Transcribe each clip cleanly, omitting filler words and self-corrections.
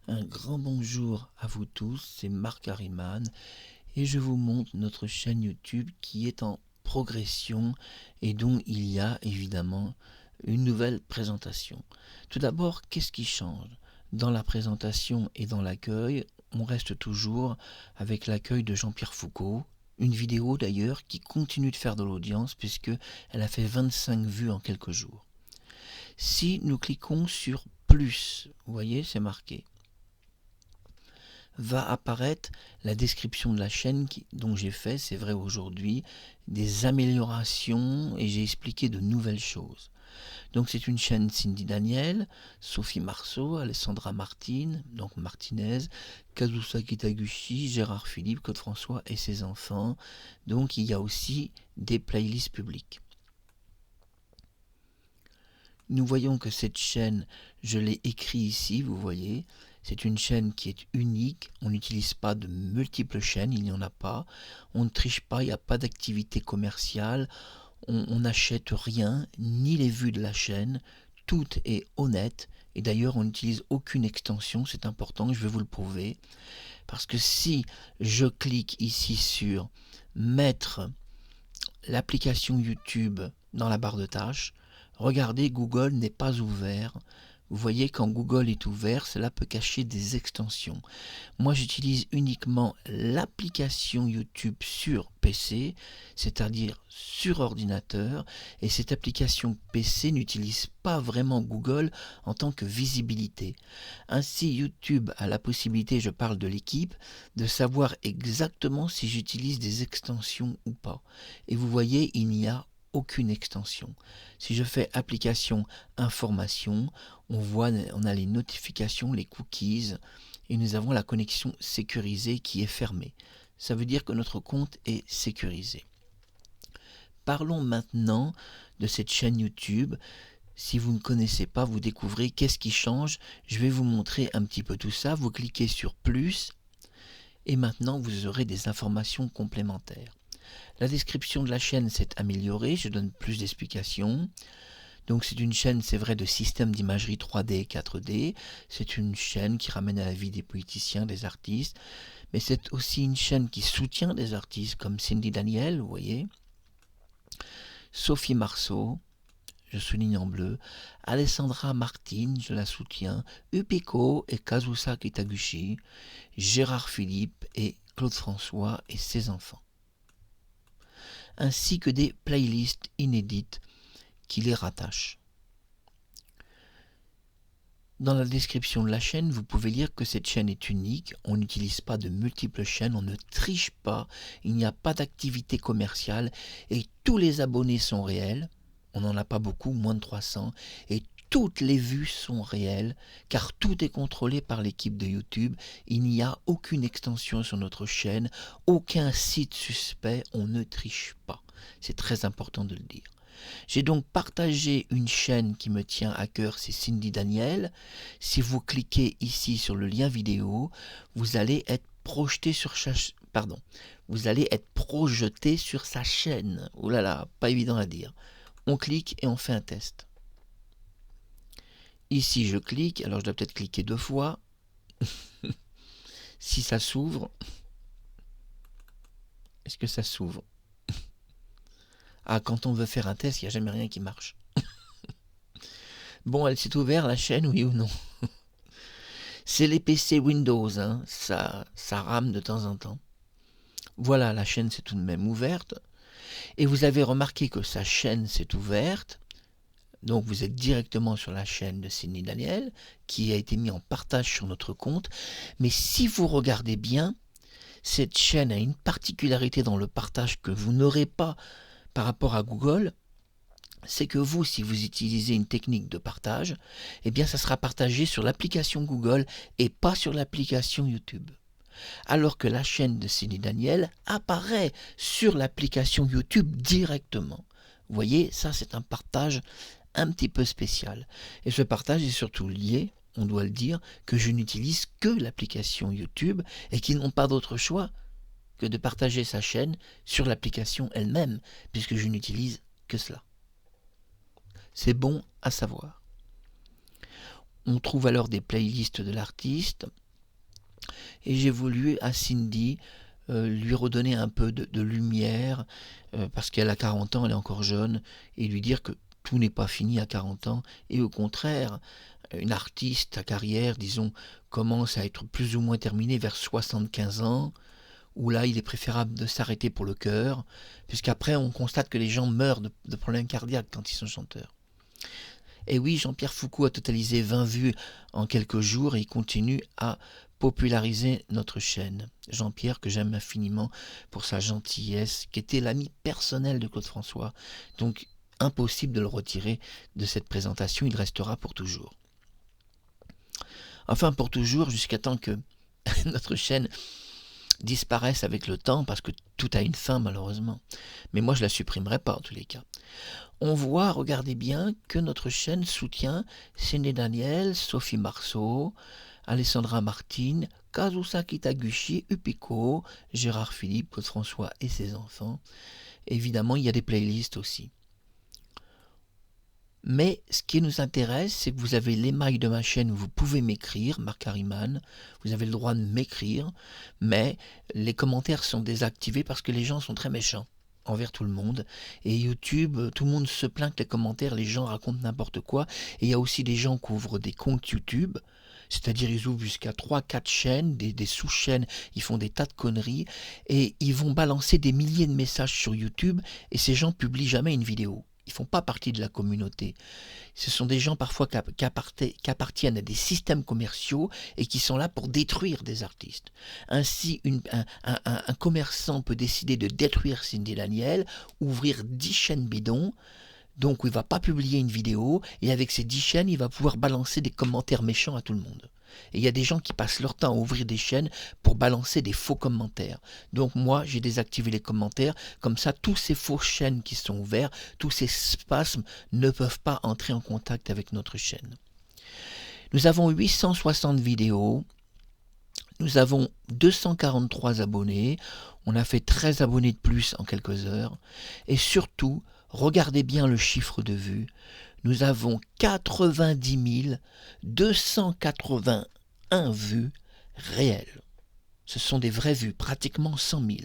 Un grand bonjour à vous tous, c'est Marc Harriman et je vous montre notre chaîne YouTube qui est en progression et dont il y a évidemment une nouvelle présentation. Tout d'abord, qu'est-ce qui change? Dans la présentation et dans l'accueil, on reste toujours avec l'accueil de Jean-Pierre Foucault, une vidéo d'ailleurs qui continue de faire de l'audience puisque elle a fait 25 vues en quelques jours. Si nous cliquons sur plus, vous voyez, c'est marqué, va apparaître la description de la chaîne dont j'ai fait, c'est vrai aujourd'hui, des améliorations et j'ai expliqué de nouvelles choses. Donc c'est une chaîne Cindy Daniel, Sophie Marceau, Alessandra Martine, donc Martinez, Kazusa Kitaguchi, Gérard Philippe, Claude François et ses enfants. Donc il y a aussi des playlists publiques. Nous voyons que cette chaîne, je l'ai écrit ici, vous voyez, c'est une chaîne qui est unique, on n'utilise pas de multiples chaînes, il n'y en a pas, on ne triche pas, il n'y a pas d'activité commerciale, on n'achète rien, ni les vues de la chaîne, tout est honnête, et d'ailleurs on n'utilise aucune extension, c'est important, je vais vous le prouver, parce que si je clique ici sur mettre l'application YouTube dans la barre de tâches, regardez, Google n'est pas ouvert. Vous voyez, quand Google est ouvert, cela peut cacher des extensions. Moi, j'utilise uniquement l'application YouTube sur PC, c'est-à-dire sur ordinateur, et cette application PC n'utilise pas vraiment Google en tant que visibilité. Ainsi, YouTube a la possibilité, je parle de l'équipe, de savoir exactement si j'utilise des extensions ou pas. Et vous voyez, il n'y a aucune extension. Si je fais application information, on a les notifications, les cookies, et nous avons la connexion sécurisée qui est fermée. Ça veut dire que notre compte est sécurisé. Parlons maintenant de cette chaîne YouTube. Si vous ne connaissez pas, vous découvrez qu'est-ce qui change. Je vais vous montrer un petit peu tout ça. Vous cliquez sur plus et maintenant vous aurez des informations complémentaires. La description de la chaîne s'est améliorée, je donne plus d'explications. Donc c'est une chaîne, c'est vrai, de système d'imagerie 3D et 4D. C'est une chaîne qui ramène à la vie des politiciens, des artistes. Mais c'est aussi une chaîne qui soutient des artistes comme Cindy Daniel, vous voyez. Sophie Marceau, je souligne en bleu. Alessandra Martine, je la soutiens. Upiko et Kazusa Kitaguchi. Gérard Philippe et Claude François et ses enfants. Ainsi que des playlists inédites qui les rattachent. Dans la description de la chaîne, vous pouvez lire que cette chaîne est unique, on n'utilise pas de multiples chaînes, on ne triche pas, il n'y a pas d'activité commerciale et tous les abonnés sont réels, on n'en a pas beaucoup, moins de 300, et toutes les vues sont réelles, car tout est contrôlé par l'équipe de YouTube, il n'y a aucune extension sur notre chaîne, aucun site suspect, on ne triche pas. C'est très important de le dire. J'ai donc partagé une chaîne qui me tient à cœur, c'est Cindy Daniel. Si vous cliquez ici sur le lien vidéo, vous allez être projeté sur sa chaîne. Oh là là, pas évident à dire. On clique et on fait un test. Ici, je clique, alors je dois peut-être cliquer 2 fois. Si ça s'ouvre, est-ce que ça s'ouvre? Ah, quand on veut faire un test, il n'y a jamais rien qui marche. Bon, elle s'est ouverte, la chaîne, oui ou non? C'est les PC Windows, hein, ça rame de temps en temps. Voilà, la chaîne s'est tout de même ouverte. Et vous avez remarqué que sa chaîne s'est ouverte. Donc vous êtes directement sur la chaîne de Cindy Daniel, qui a été mise en partage sur notre compte. Mais si vous regardez bien, cette chaîne a une particularité dans le partage que vous n'aurez pas par rapport à Google. C'est que vous, si vous utilisez une technique de partage, eh bien ça sera partagé sur l'application Google et pas sur l'application YouTube. Alors que la chaîne de Cindy Daniel apparaît sur l'application YouTube directement. Vous voyez, ça c'est un partage un petit peu spécial. Et ce partage est surtout lié, on doit le dire, que je n'utilise que l'application YouTube et qu'ils n'ont pas d'autre choix que de partager sa chaîne sur l'application elle-même, puisque je n'utilise que cela. C'est bon à savoir. On trouve alors des playlists de l'artiste. Et j'ai voulu à Cindy lui redonner un peu de lumière, parce qu'elle a 40 ans, elle est encore jeune, et lui dire que tout n'est pas fini à 40 ans, et au contraire, une artiste à carrière, disons, commence à être plus ou moins terminée vers 75 ans, où là, il est préférable de s'arrêter pour le cœur, puisqu'après, on constate que les gens meurent de problèmes cardiaques quand ils sont chanteurs. Et oui, Jean-Pierre Foucault a totalisé 20 vues en quelques jours et il continue à populariser notre chaîne. Jean-Pierre, que j'aime infiniment pour sa gentillesse, qui était l'ami personnel de Claude François. Donc, impossible de le retirer de cette présentation, il restera pour toujours. Enfin, pour toujours, jusqu'à temps que notre chaîne disparaisse avec le temps, parce que tout a une fin malheureusement. Mais moi, je ne la supprimerai pas en tous les cas. On voit, regardez bien, que notre chaîne soutient Cindy Daniel, Sophie Marceau, Alessandra Martin, Kazusa Kitaguchi, Upiko, Gérard Philippe, Claude François et ses enfants. Évidemment, il y a des playlists aussi. Mais ce qui nous intéresse, c'est que vous avez l'émail de ma chaîne où vous pouvez m'écrire, Marc Harriman, vous avez le droit de m'écrire, mais les commentaires sont désactivés parce que les gens sont très méchants envers tout le monde. Et YouTube, tout le monde se plaint que les commentaires, les gens racontent n'importe quoi. Et il y a aussi des gens qui ouvrent des comptes YouTube, c'est-à-dire ils ouvrent jusqu'à 3-4 chaînes, des sous-chaînes, ils font des tas de conneries, et ils vont balancer des milliers de messages sur YouTube, et ces gens publient jamais une vidéo. Ils ne font pas partie de la communauté. Ce sont des gens parfois qui appartiennent à des systèmes commerciaux et qui sont là pour détruire des artistes. Ainsi, un commerçant peut décider de détruire Cindy Daniel, ouvrir 10 chaînes bidons, donc où il ne va pas publier une vidéo, et avec ces 10 chaînes, il va pouvoir balancer des commentaires méchants à tout le monde. Et il y a des gens qui passent leur temps à ouvrir des chaînes pour balancer des faux commentaires. Donc moi, j'ai désactivé les commentaires. Comme ça, tous ces fausses chaînes qui sont ouvertes, tous ces spasmes ne peuvent pas entrer en contact avec notre chaîne. Nous avons 860 vidéos. Nous avons 243 abonnés. On a fait 13 abonnés de plus en quelques heures. Et surtout, regardez bien le chiffre de vues. Nous avons 90 281 vues réelles. Ce sont des vraies vues, pratiquement 100 000.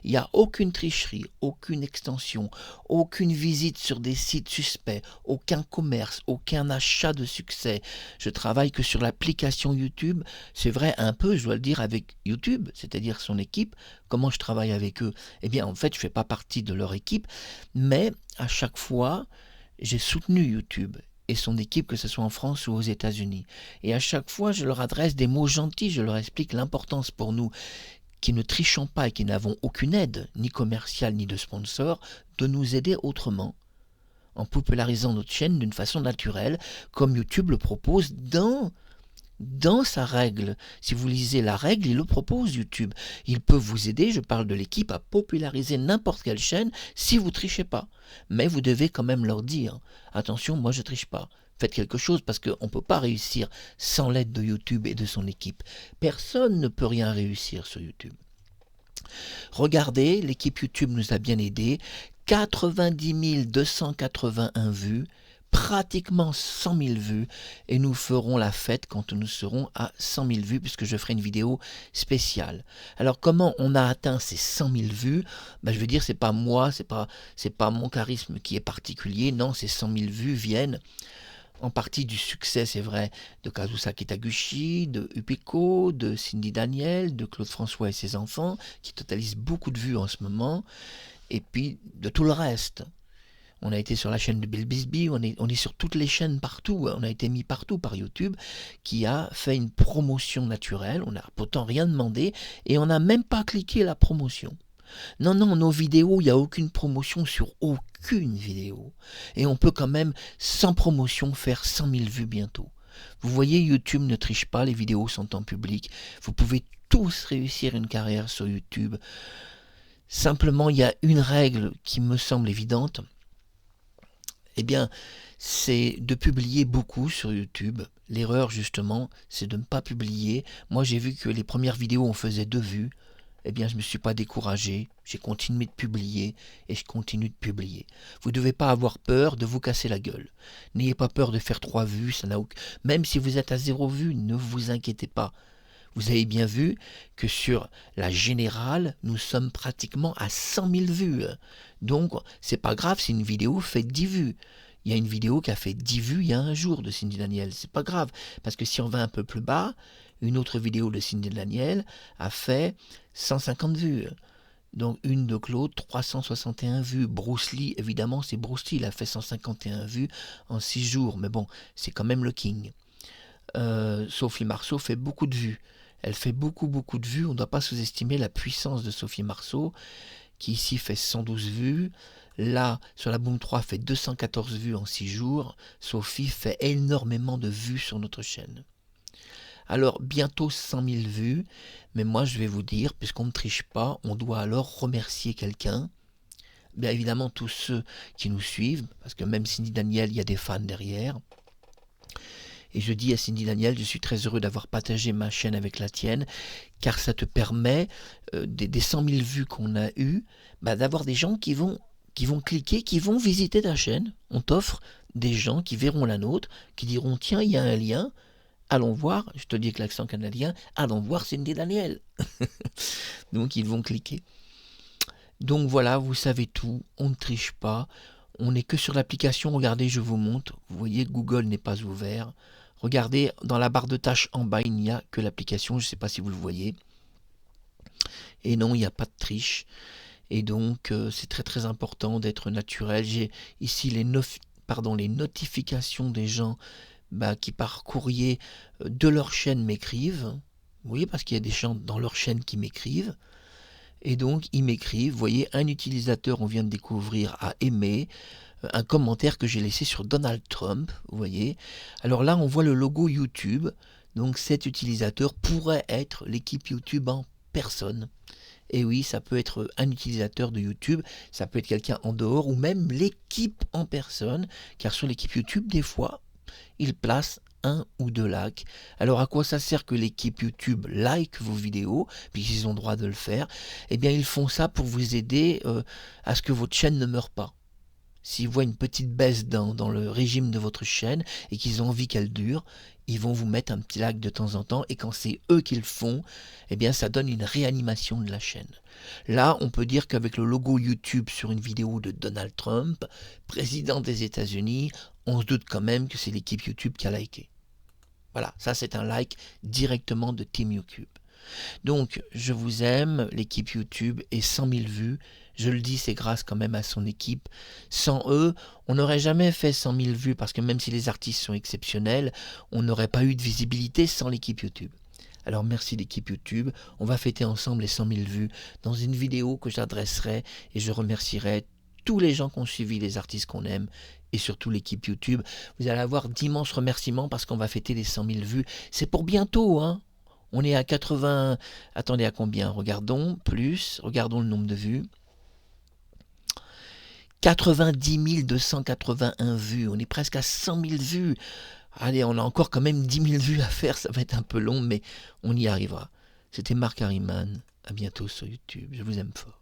Il n'y a aucune tricherie, aucune extension, aucune visite sur des sites suspects, aucun commerce, aucun achat de succès. Je travaille que sur l'application YouTube. C'est vrai un peu, je dois le dire, avec YouTube, c'est-à-dire son équipe. Comment je travaille avec eux? Eh bien, en fait, je ne fais pas partie de leur équipe, mais à chaque fois, j'ai soutenu YouTube et son équipe, que ce soit en France ou aux États-Unis. Et à chaque fois, je leur adresse des mots gentils, je leur explique l'importance pour nous, qui ne trichons pas et qui n'avons aucune aide, ni commerciale ni de sponsor, de nous aider autrement, en popularisant notre chaîne d'une façon naturelle, comme YouTube le propose dans sa règle. Si vous lisez la règle, il le propose, YouTube. Il peut vous aider, je parle de l'équipe, à populariser n'importe quelle chaîne si vous trichez pas. Mais vous devez quand même leur dire, attention, moi je triche pas. Faites quelque chose parce qu'on ne peut pas réussir sans l'aide de YouTube et de son équipe. Personne ne peut rien réussir sur YouTube. Regardez, l'équipe YouTube nous a bien aidés. 90 281 vues, pratiquement 100 000 vues, et nous ferons la fête quand nous serons à 100 000 vues, puisque je ferai une vidéo spéciale. Alors comment on a atteint ces 100 000 vues? Je veux dire, c'est pas moi, c'est pas mon charisme qui est particulier, non, ces 100 000 vues viennent en partie du succès, c'est vrai, de Kazusa Kitaguchi, de Upiko, de Cindy Daniel, de Claude François et ses enfants, qui totalisent beaucoup de vues en ce moment, et puis de tout le reste. On a été sur la chaîne de Bill Bisbee, on est sur toutes les chaînes partout, on a été mis partout par YouTube, qui a fait une promotion naturelle, on n'a pourtant rien demandé, et on n'a même pas cliqué la promotion. Non, non, nos vidéos, il n'y a aucune promotion sur aucune vidéo. Et on peut quand même, sans promotion, faire 100 000 vues bientôt. Vous voyez, YouTube ne triche pas, les vidéos sont en public. Vous pouvez tous réussir une carrière sur YouTube. Simplement, il y a une règle qui me semble évidente. Eh bien, c'est de publier beaucoup sur YouTube. L'erreur, justement, c'est de ne pas publier. Moi, j'ai vu que les premières vidéos, on faisait 2 vues. eh bien je ne me suis pas découragé, j'ai continué de publier et je continue de publier. Vous ne devez pas avoir peur de vous casser la gueule. N'ayez pas peur de faire 3 vues, ça n'a aucun... Même si vous êtes à 0 vues, ne vous inquiétez pas. Vous avez bien vu que sur la générale, nous sommes pratiquement à 100 000 vues. Donc, c'est pas grave si une vidéo fait 10 vues. Il y a une vidéo qui a fait 10 vues il y a un jour de Cindy Daniel. C'est pas grave, parce que si on va un peu plus bas, une autre vidéo de Cindy Daniel a fait 150 vues. Donc une de Claude, 361 vues. Bruce Lee, évidemment, c'est Bruce Lee, il a fait 151 vues en 6 jours. Mais bon, c'est quand même le king. Sophie Marceau fait beaucoup de vues. Elle fait beaucoup de vues. On ne doit pas sous-estimer la puissance de Sophie Marceau, qui ici fait 112 vues. Là, sur la Boom 3, fait 214 vues en 6 jours. Sophie fait énormément de vues sur notre chaîne. Alors, bientôt 100 000 vues. Mais moi, je vais vous dire, puisqu'on ne triche pas, on doit alors remercier quelqu'un. Bien évidemment, tous ceux qui nous suivent, parce que même Cindy Daniel, il y a des fans derrière. Et je dis à Cindy Daniel, je suis très heureux d'avoir partagé ma chaîne avec la tienne, car ça te permet, des 100 000 vues qu'on a eues, d'avoir des gens qui vont cliquer, qui vont visiter ta chaîne. On t'offre des gens qui verront la nôtre, qui diront, tiens, il y a un lien, allons voir, je te dis avec l'accent canadien, allons voir Cindy Daniel. Donc ils vont cliquer. Donc voilà, vous savez tout, on ne triche pas, on n'est que sur l'application, regardez, je vous montre, vous voyez, Google n'est pas ouvert. Regardez, dans la barre de tâches en bas, il n'y a que l'application, je ne sais pas si vous le voyez. Et non, il n'y a pas de triche. Et donc, c'est très important d'être naturel. J'ai ici les notifications des gens qui par courrier de leur chaîne m'écrivent. Vous voyez, parce qu'il y a des gens dans leur chaîne qui m'écrivent. Et donc, ils m'écrivent. Vous voyez, un utilisateur, on vient de découvrir, a aimé un commentaire que j'ai laissé sur Donald Trump, vous voyez. Alors là, on voit le logo YouTube. Donc cet utilisateur pourrait être l'équipe YouTube en personne. Et oui, ça peut être un utilisateur de YouTube, ça peut être quelqu'un en dehors, ou même l'équipe en personne, car sur l'équipe YouTube, des fois, ils placent 1 ou 2 likes. Alors à quoi ça sert que l'équipe YouTube like vos vidéos, puisqu'ils ont le droit de le faire? Eh bien, ils font ça pour vous aider à ce que votre chaîne ne meure pas. S'ils voient une petite baisse dans le régime de votre chaîne et qu'ils ont envie qu'elle dure, ils vont vous mettre un petit like de temps en temps, et quand c'est eux qui le font, eh bien ça donne une réanimation de la chaîne. Là, on peut dire qu'avec le logo YouTube sur une vidéo de Donald Trump, président des États-Unis, on se doute quand même que c'est l'équipe YouTube qui a liké. Voilà, ça c'est un like directement de Team YouTube. Donc, je vous aime, l'équipe YouTube et 100 000 vues. Je le dis, c'est grâce quand même à son équipe. Sans eux, on n'aurait jamais fait 100 000 vues, parce que même si les artistes sont exceptionnels, on n'aurait pas eu de visibilité sans l'équipe YouTube. Alors merci l'équipe YouTube, on va fêter ensemble les 100 000 vues dans une vidéo que j'adresserai, et je remercierai tous les gens qui ont suivi les artistes qu'on aime, et surtout l'équipe YouTube. Vous allez avoir d'immenses remerciements parce qu'on va fêter les 100 000 vues. C'est pour bientôt, hein. On est à 80... Attendez, à combien? Regardons, regardons le nombre de vues. 90 281 vues. On est presque à 100 000 vues. Allez, on a encore quand même 10 000 vues à faire. Ça va être un peu long, mais on y arrivera. C'était Marc Harriman. À bientôt sur YouTube. Je vous aime fort.